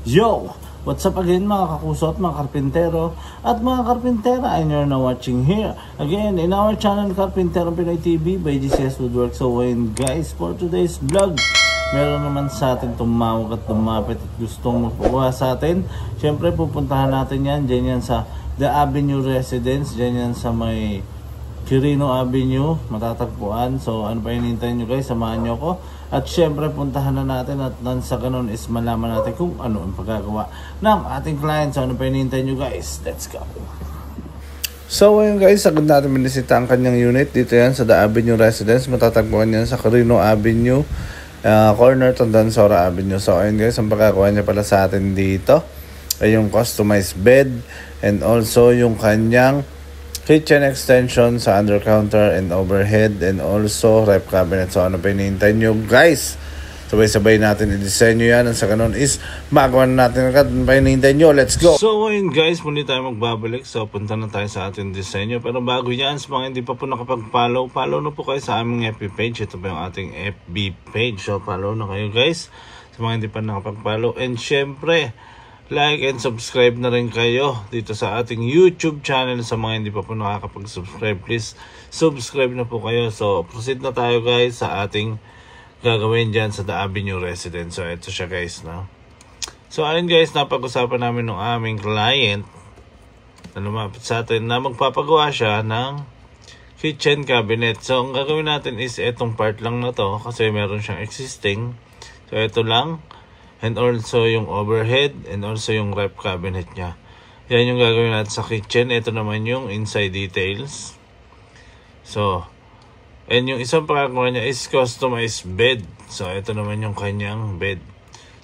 Yo! What's up again mga kakusot, mga karpintero at mga karpintera, and you're now watching here again in our channel Karpintero Pinoy TV by GCS Woodworks. So and guys, for today's vlog, meron naman sa atin tumawag at tumapit at gustong magpagawa sa atin. Siyempre pupuntahan natin yan, dyan yan sa The Avenue Residence, dyan yan sa may Quirino Avenue, matatagpuan. So ano pa hinihintay nyo guys, samahan nyo ko. At syempre puntahan na natin at nang sa ganun is malaman natin kung ano ang pagkagawa ng ating client. So ano pa hinihintay nyo guys, let's go. So ayun guys, agad natin binisita ang kanyang unit. Dito yan sa The Avenue Residence, matatagpuan yan sa Quirino Avenue, corner Tondansora Avenue. So ayun guys, ang pagkagawa niya pala sa atin dito ay yung customized bed and also yung kanyang kitchen extension sa under counter and overhead and also rep cabinet. So ano pa hinihintay nyo guys? Sabay-sabay natin i-design nyo yan. Ang sa ganun is magawa na natin agad. Ano pa hinihintay nyo? Let's go! So ayun guys, muli tayo magbabalik. So punta na tayo sa ating disenyo. Pero bago yan, sa mga hindi pa po nakapag-follow, follow na po kayo sa aming FB page. Ito pa yung ating FB page. So follow na kayo guys sa mga hindi pa nakapag-follow. And syempre, like and subscribe na rin kayo dito sa ating YouTube channel. Sa mga hindi pa po nakakapag-subscribe, please subscribe na po kayo. So proceed na tayo guys sa ating gagawin dyan sa The Avenue Residence. So ito siya guys, no? So ayun guys, napag-usapan namin ng aming client na lumapit sa atin na magpapagawa siya ng kitchen cabinet. So ang gagawin natin is etong part lang na to kasi meron siyang existing. So ito lang. And also yung overhead and also yung rep cabinet niya. Yan yung gagawin natin sa kitchen. Ito naman yung inside details. So, and yung isang pagkakawa niya is customized bed. So, ito naman yung kanyang bed.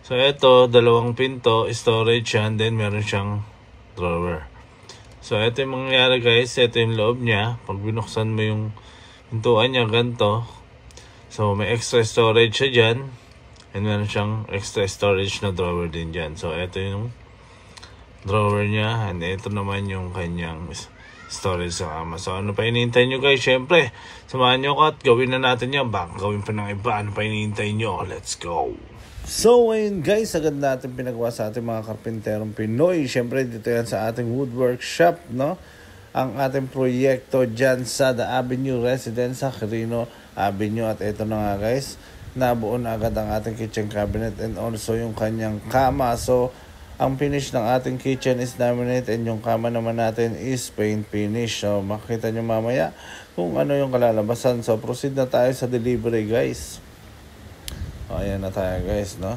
So, ito, dalawang pinto, storage yan. Then, meron siyang drawer. So, ito yung mangyayari guys. Ito yung loob niya. Pag binuksan mo yung pintuan niya, ganito. So, may extra storage siya dyan. And meron siyang extra storage na drawer din dyan. So, ito yung drawer niya. And ito naman yung kanyang storage sa kama. So, ano pa hinihintay nyo guys? Siyempre, samahan nyo ko at gawin na natin yan. Baka gawin pa ng iba. Ano pa hinihintay nyo? Let's go! So, ayun guys, agad natin pinagawa sa ating mga karpinterong Pinoy. Siyempre, dito yan sa ating woodwork shop, no? Ang ating proyekto dyan sa The Avenue Residence sa Quirino Avenue. At ito na nga guys, nabuo na agad ang ating kitchen cabinet and also yung kanyang kama. So, ang finish ng ating kitchen is laminate and yung kama naman natin is paint finish. So, makikita nyo mamaya kung ano yung kalalabasan. So, proceed na tayo sa delivery guys. O, ayan na tayo guys, no?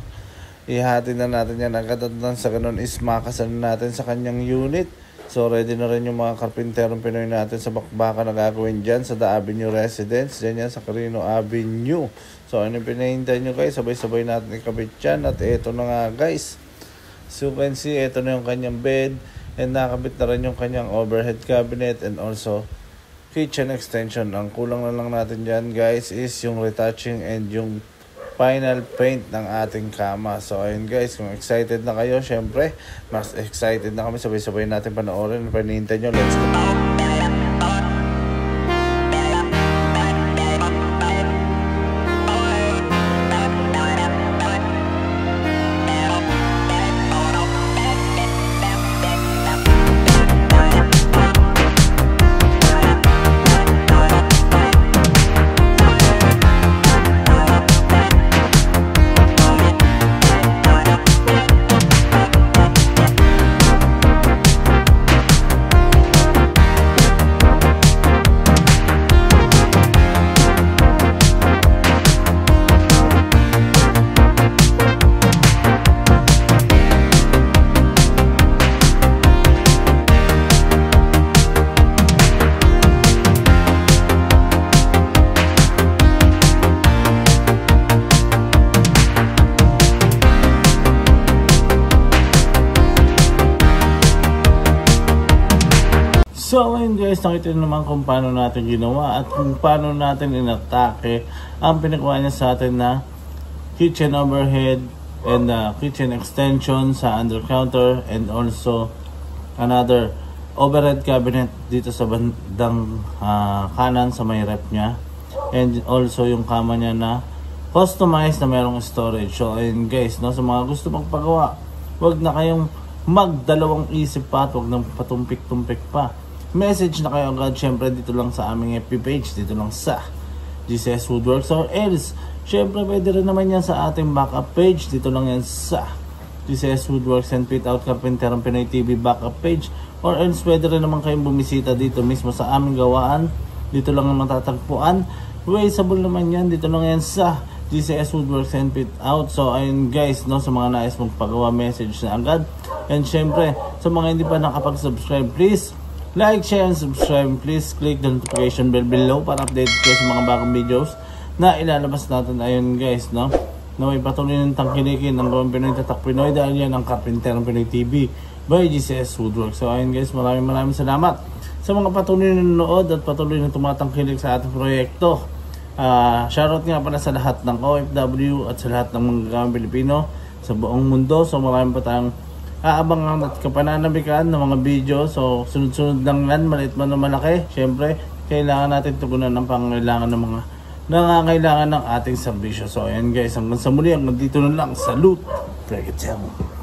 Ihati na natin yan agad at sa ganun is makasal natin sa kanyang unit. So, ready na rin yung mga karpinterong Pinoy natin sa bakbakan na gagawin dyan sa The Avenue Residence. Dyan yan sa Quirino Avenue. So, ano yung pinahintay nyo guys? Sabay-sabay natin ikabit yan. At ito na nga guys. So, you can see, ito na yung kanyang bed. And nakabit na rin yung kanyang overhead cabinet and also kitchen extension. Ang kulang na lang natin dyan guys is yung retouching and yung final paint ng ating kama. So ayun guys, kung excited na kayo, syempre mas excited na kami. Sabay-sabay natin panoorin. Panihintay nyo, let's go. So ayun guys, nakita naman kung paano natin ginawa at kung paano natin inatake ang pinagawa niya sa atin na kitchen overhead and kitchen extension sa under counter and also another overhead cabinet dito sa bandang kanan sa may rep niya, and also yung kama niya na customized na merong storage. So ayun guys, no, sa mga gusto magpagawa Huwag na kayong magdalawang isip pa at huwag nang patumpik-tumpik pa. Message na kayo agad syempre dito lang sa aming FB page, dito lang sa GCS Woodworks or else syempre pwede rin naman yan sa ating backup page, dito lang yan sa GCS Woodworks and Fit Out Carpinterong Pinoy TV backup page or else pwede rin naman kayong bumisita dito mismo sa aming gawaan, dito lang ang matatagpuan. Wasteable naman yan, dito lang yan sa GCS Woodworks and Fit Out. So ayun guys, no, sa mga nais magpagawa, message na agad. And syempre sa mga hindi pa nakapag-subscribe, please like, share, and subscribe. Please click the notification bell below para updated kayo sa mga bagong videos na ilalabas natin. Ayun guys, no, na may patuloy ng tangkilikin ng Gawang Pinoy Tatak Pinoy dahil yan ang Carpinterong Pinoy TV by GCS Woodworks. So ayun guys, maraming salamat sa mga patuloy na nanonood at patuloy na tumatangkilik sa ating proyekto. Shoutout nga pala sa lahat ng OFW at sa lahat ng mga gawang Pilipino sa buong mundo. So marami pa tayong aabangan at kapananabikan ng mga video. So sunod-sunod lang yan, maliit man o malaki. Siyempre, kailangan natin tugunan ng pangangailangan ng mga nangangailangan ng ating serbisyo. So ayan guys, hanggang sa muli, hanggang dito na lang. Salute! Break it down!